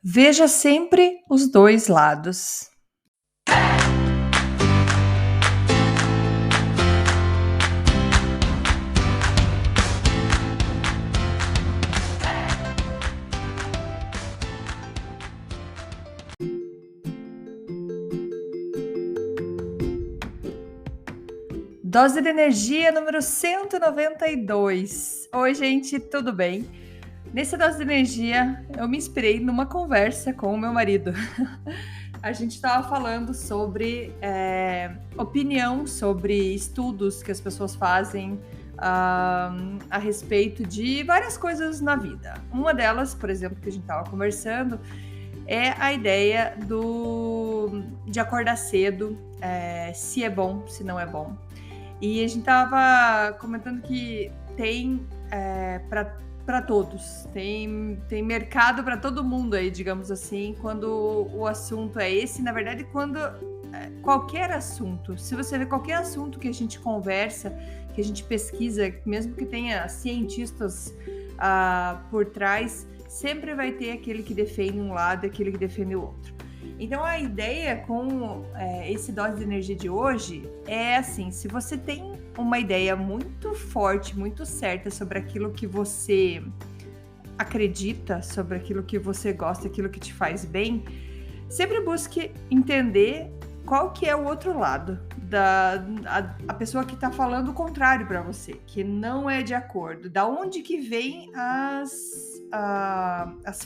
Veja sempre os 2 lados. Dose de energia número 192. Oi, gente, tudo bem? Nessa dose de energia, eu me inspirei numa conversa com o meu marido. A gente estava falando sobre opinião sobre estudos que as pessoas fazem a respeito de várias coisas na vida. Uma delas, por exemplo, que a gente estava conversando, é a ideia de acordar cedo, se é bom, se não é bom. E a gente estava comentando que tem para todos, tem mercado para todo mundo aí, digamos assim, quando o assunto é esse. Na verdade, quando qualquer assunto, se você vê qualquer assunto que a gente conversa, que a gente pesquisa, mesmo que tenha cientistas por trás, sempre vai ter aquele que defende um lado e aquele que defende o outro. Então a ideia com esse dose de energia de hoje é assim: se você tem uma ideia muito forte, muito certa sobre aquilo que você acredita, sobre aquilo que você gosta, aquilo que te faz bem, sempre busque entender qual que é o outro lado, a pessoa que está falando o contrário para você, que não é de acordo. Da onde que vem as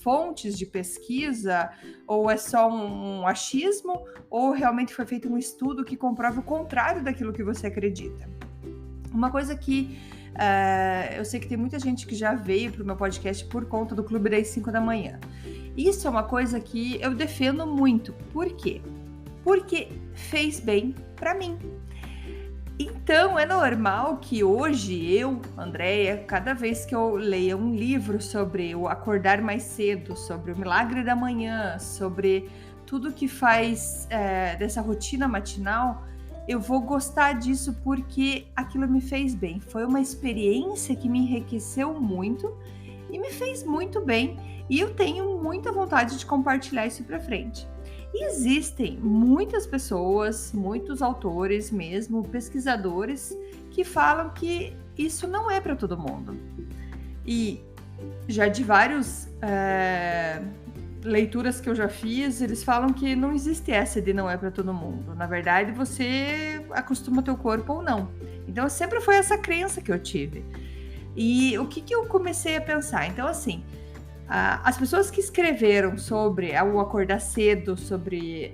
fontes de pesquisa, ou é só um achismo, ou realmente foi feito um estudo que comprova o contrário daquilo que você acredita. Uma coisa que eu sei que tem muita gente que já veio para o meu podcast por conta do Clube das 5 da manhã. Isso é uma coisa que eu defendo muito. Por quê? Porque fez bem para mim. Então, é normal que hoje eu, Andréia, cada vez que eu leia um livro sobre o acordar mais cedo, sobre o milagre da manhã, sobre tudo que faz dessa rotina matinal, eu vou gostar disso porque aquilo me fez bem. Foi uma experiência que me enriqueceu muito e me fez muito bem. E eu tenho muita vontade de compartilhar isso para frente. E existem muitas pessoas, muitos autores mesmo, pesquisadores, que falam que isso não é para todo mundo. E já de várias leituras que eu já fiz, eles falam que não existe essa de não é para todo mundo. Na verdade, você acostuma teu corpo ou não. Então, sempre foi essa crença que eu tive. E o que eu comecei a pensar? Então, assim, as pessoas que escreveram sobre o acordar cedo, sobre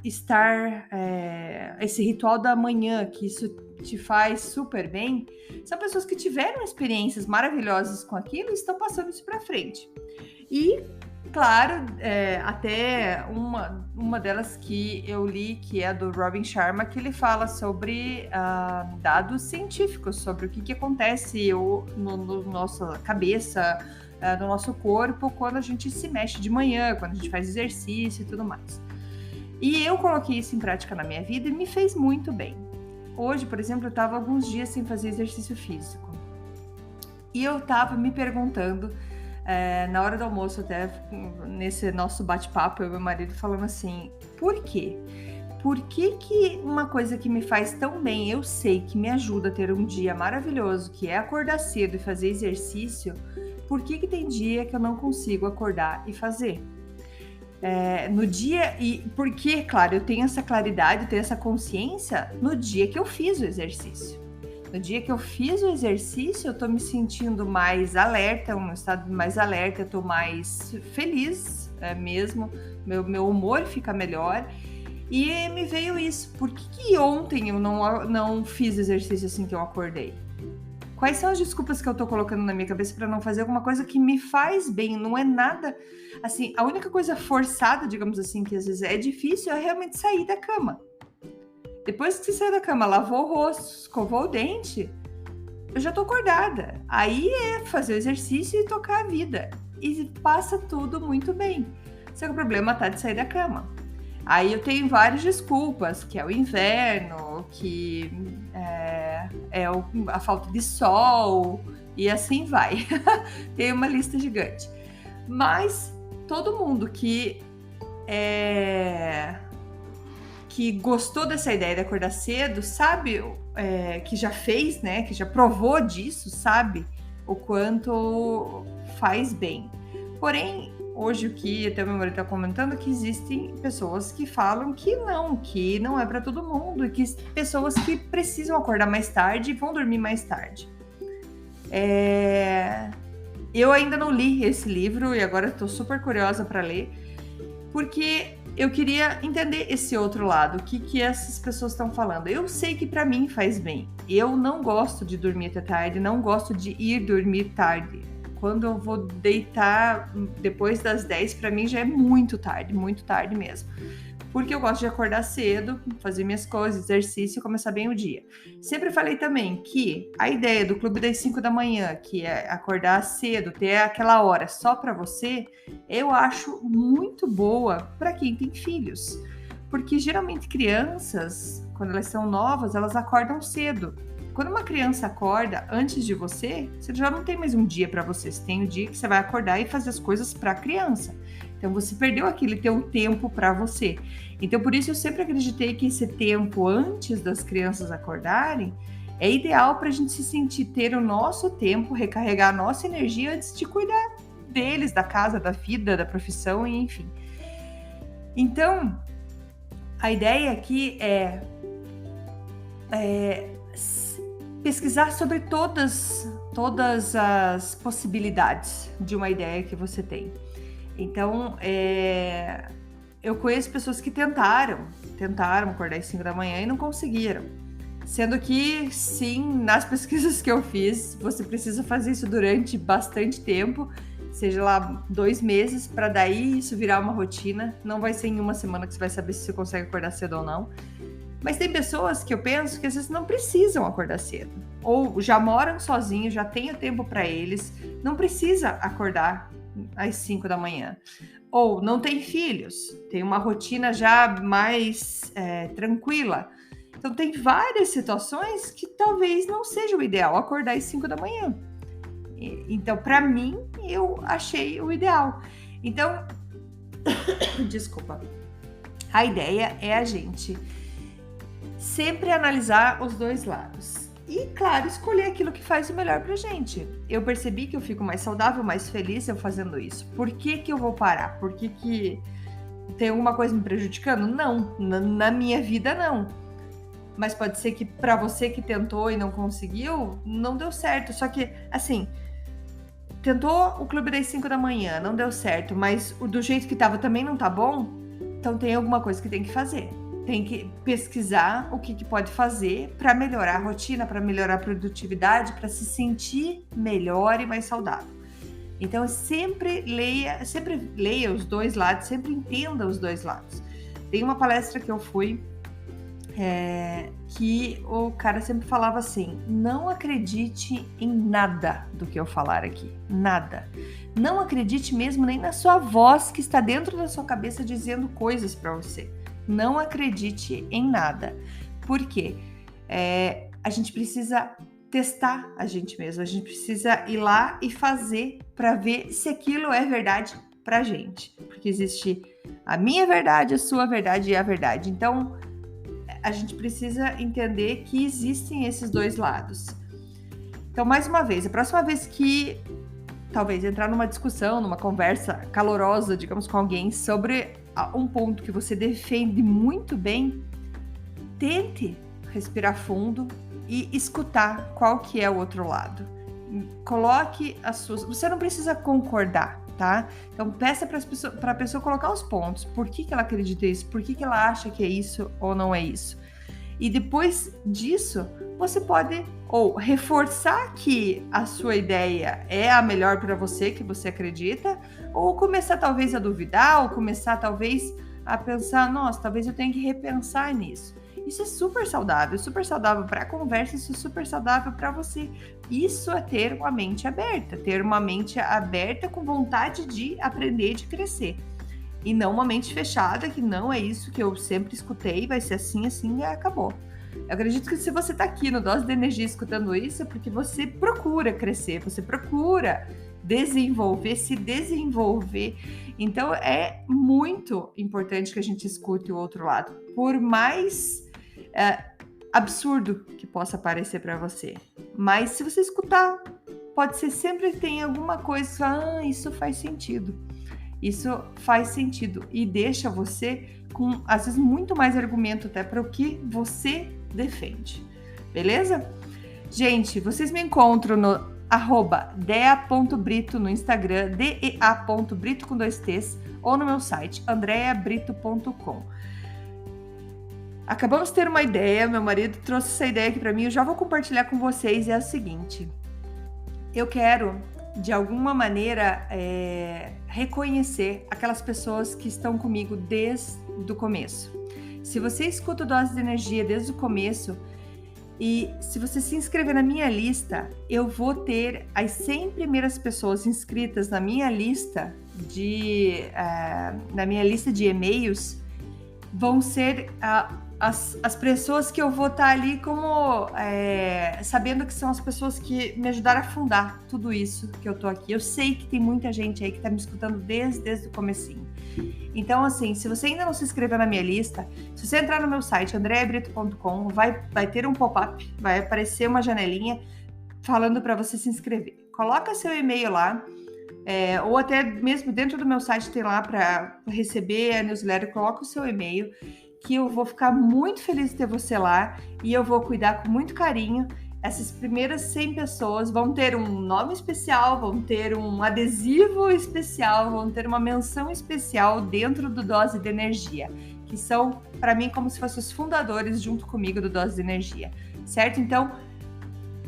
estar esse ritual da manhã, que isso te faz super bem, são pessoas que tiveram experiências maravilhosas com aquilo e estão passando isso para frente. E, claro, até uma delas que eu li, que é a do Robin Sharma, que ele fala sobre dados científicos, sobre o que acontece no nossa cabeça, no nosso corpo, quando a gente se mexe de manhã, quando a gente faz exercício e tudo mais. E eu coloquei isso em prática na minha vida e me fez muito bem. Hoje, por exemplo, eu estava alguns dias sem fazer exercício físico. E eu estava me perguntando, na hora do almoço, até nesse nosso bate-papo, eu e meu marido falando assim: por quê? Por que uma coisa que me faz tão bem, eu sei que me ajuda a ter um dia maravilhoso, que é acordar cedo e fazer exercício, por que tem dia que eu não consigo acordar e fazer? No dia, e porque, claro, eu tenho essa claridade, eu tenho essa consciência no dia que eu fiz o exercício. No dia que eu fiz o exercício, eu tô me sentindo mais alerta, um estado mais alerta, eu tô mais feliz mesmo, meu humor fica melhor. E me veio isso, por que ontem eu não fiz exercício assim que eu acordei? Quais são as desculpas que eu tô colocando na minha cabeça para não fazer alguma coisa que me faz bem? Não é nada, assim, a única coisa forçada, digamos assim, que às vezes é difícil, é realmente sair da cama. Depois que você sai da cama, lavou o rosto, escovou o dente, eu já tô acordada. Aí é fazer o exercício e tocar a vida. E passa tudo muito bem. Só que o problema tá de sair da cama. Aí eu tenho várias desculpas, que é o inverno, que a falta de sol, e assim vai. Tem uma lista gigante. Mas todo mundo que gostou dessa ideia de acordar cedo, sabe, que já fez, né, que já provou disso, sabe o quanto faz bem. Porém, hoje o que até o meu marido está comentando, que existem pessoas que falam que não é para todo mundo, e que pessoas que precisam acordar mais tarde e vão dormir mais tarde. Eu ainda não li esse livro e agora estou super curiosa para ler, porque eu queria entender esse outro lado, o que essas pessoas estão falando. Eu sei que para mim faz bem. Eu não gosto de dormir até tarde, não gosto de ir dormir tarde. Quando eu vou deitar depois das 10, para mim já é muito tarde mesmo. Porque eu gosto de acordar cedo, fazer minhas coisas, exercício e começar bem o dia. Sempre falei também que a ideia do Clube das 5 da manhã, que é acordar cedo, ter aquela hora só para você, eu acho muito boa para quem tem filhos. Porque geralmente crianças, quando elas são novas, elas acordam cedo. Quando uma criança acorda antes de você já não tem mais um dia para você. Você tem um dia que você vai acordar e fazer as coisas para a criança. Então, você perdeu aquele teu tempo para você. Então, por isso eu sempre acreditei que esse tempo antes das crianças acordarem é ideal para a gente se sentir, ter o nosso tempo, recarregar a nossa energia antes de cuidar deles, da casa, da vida, da profissão, enfim. Então, a ideia aqui é pesquisar sobre todas as possibilidades de uma ideia que você tem. Então, eu conheço pessoas que tentaram acordar às 5 da manhã e não conseguiram. Sendo que, sim, nas pesquisas que eu fiz, você precisa fazer isso durante bastante tempo, seja lá 2 meses, para daí isso virar uma rotina. Não vai ser em uma semana que você vai saber se você consegue acordar cedo ou não. Mas tem pessoas que eu penso que às vezes não precisam acordar cedo. Ou já moram sozinhos, já tem o tempo para eles, não precisa acordar às 5 da manhã. Ou não tem filhos, tem uma rotina já mais tranquila. Então tem várias situações que talvez não seja o ideal acordar às 5 da manhã. Então, para mim, eu achei o ideal. Então, desculpa. A ideia é a gente sempre analisar os dois lados. E, claro, escolher aquilo que faz o melhor pra gente. Eu percebi que eu fico mais saudável, mais feliz eu fazendo isso. Por que eu vou parar? Por que tem alguma coisa me prejudicando? Não. Na minha vida, não. Mas pode ser que pra você que tentou e não conseguiu, não deu certo. Só que, assim, tentou o Clube das 5 da manhã, não deu certo, mas do jeito que tava também não tá bom, então tem alguma coisa que tem que fazer. Tem que pesquisar o que pode fazer para melhorar a rotina, para melhorar a produtividade, para se sentir melhor e mais saudável. Então, sempre leia os dois lados, sempre entenda os dois lados. Tem uma palestra que eu fui que o cara sempre falava assim: não acredite em nada do que eu falar aqui, nada. Não acredite mesmo nem na sua voz que está dentro da sua cabeça dizendo coisas para você. Não acredite em nada. Por quê? A gente precisa testar a gente mesmo. A gente precisa ir lá e fazer para ver se aquilo é verdade pra gente. Porque existe a minha verdade, a sua verdade e a verdade. Então, a gente precisa entender que existem esses dois lados. Então, mais uma vez, a próxima vez que talvez entrar numa discussão, numa conversa calorosa, digamos, com alguém sobre um ponto que você defende muito bem, tente respirar fundo e escutar qual que é o outro lado. Coloque as suas... Você não precisa concordar, tá? Então, peça para a pessoa colocar os pontos. Por que ela acredita nisso? Por que ela acha que é isso ou não é isso? E depois disso, você pode ou reforçar que a sua ideia é a melhor para você, que você acredita, ou começar talvez a duvidar, ou começar talvez a pensar, nossa, talvez eu tenha que repensar nisso. Isso é super saudável para a conversa, isso é super saudável para você. Isso é ter uma mente aberta com vontade de aprender, de crescer. E não uma mente fechada, que não é isso que eu sempre escutei, vai ser assim, assim e acabou. Eu acredito que se você está aqui no Dose de Energia escutando isso, é porque você procura crescer, você procura desenvolver, se desenvolver. Então é muito importante que a gente escute o outro lado, por mais absurdo que possa parecer para você. Mas se você escutar, pode ser sempre que tem alguma coisa, isso faz sentido. Isso faz sentido e deixa você com, às vezes, muito mais argumento até para o que você defende. Beleza? Gente, vocês me encontram no @dea.brito no Instagram, dea.brito com 2 T's, ou no meu site, andreabrito.com. Acabamos de ter uma ideia, meu marido trouxe essa ideia aqui para mim, eu já vou compartilhar com vocês, é a seguinte: eu quero, de alguma maneira, reconhecer aquelas pessoas que estão comigo desde o começo. Se você escuta o Dose de Energia desde o começo, e se você se inscrever na minha lista, eu vou ter as 100 primeiras pessoas inscritas na minha lista de e-mails, vão ser as pessoas que eu vou estar ali como sabendo que são as pessoas que me ajudaram a fundar tudo isso que eu tô aqui. Eu sei que tem muita gente aí que tá me escutando desde o comecinho. Então, assim, se você ainda não se inscreveu na minha lista, se você entrar no meu site, andreabrito.com, vai ter um pop-up, vai aparecer uma janelinha falando para você se inscrever. Coloca seu e-mail lá, ou até mesmo dentro do meu site tem lá para receber a newsletter, coloca o seu e-mail, que eu vou ficar muito feliz de ter você lá e eu vou cuidar com muito carinho. Essas primeiras 100 pessoas vão ter um nome especial, vão ter um adesivo especial, vão ter uma menção especial dentro do Dose de Energia, que são, para mim, como se fossem os fundadores junto comigo do Dose de Energia, certo? Então,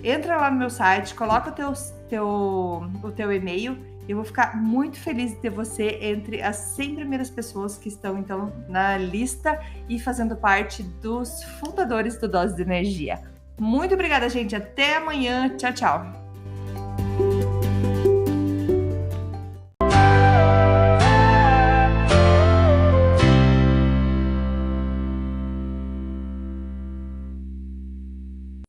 entra lá no meu site, coloca o teu e-mail. Eu vou ficar muito feliz de ter você entre as 100 primeiras pessoas que estão, então, na lista e fazendo parte dos fundadores do Dose de Energia. Muito obrigada, gente. Até amanhã. Tchau, tchau.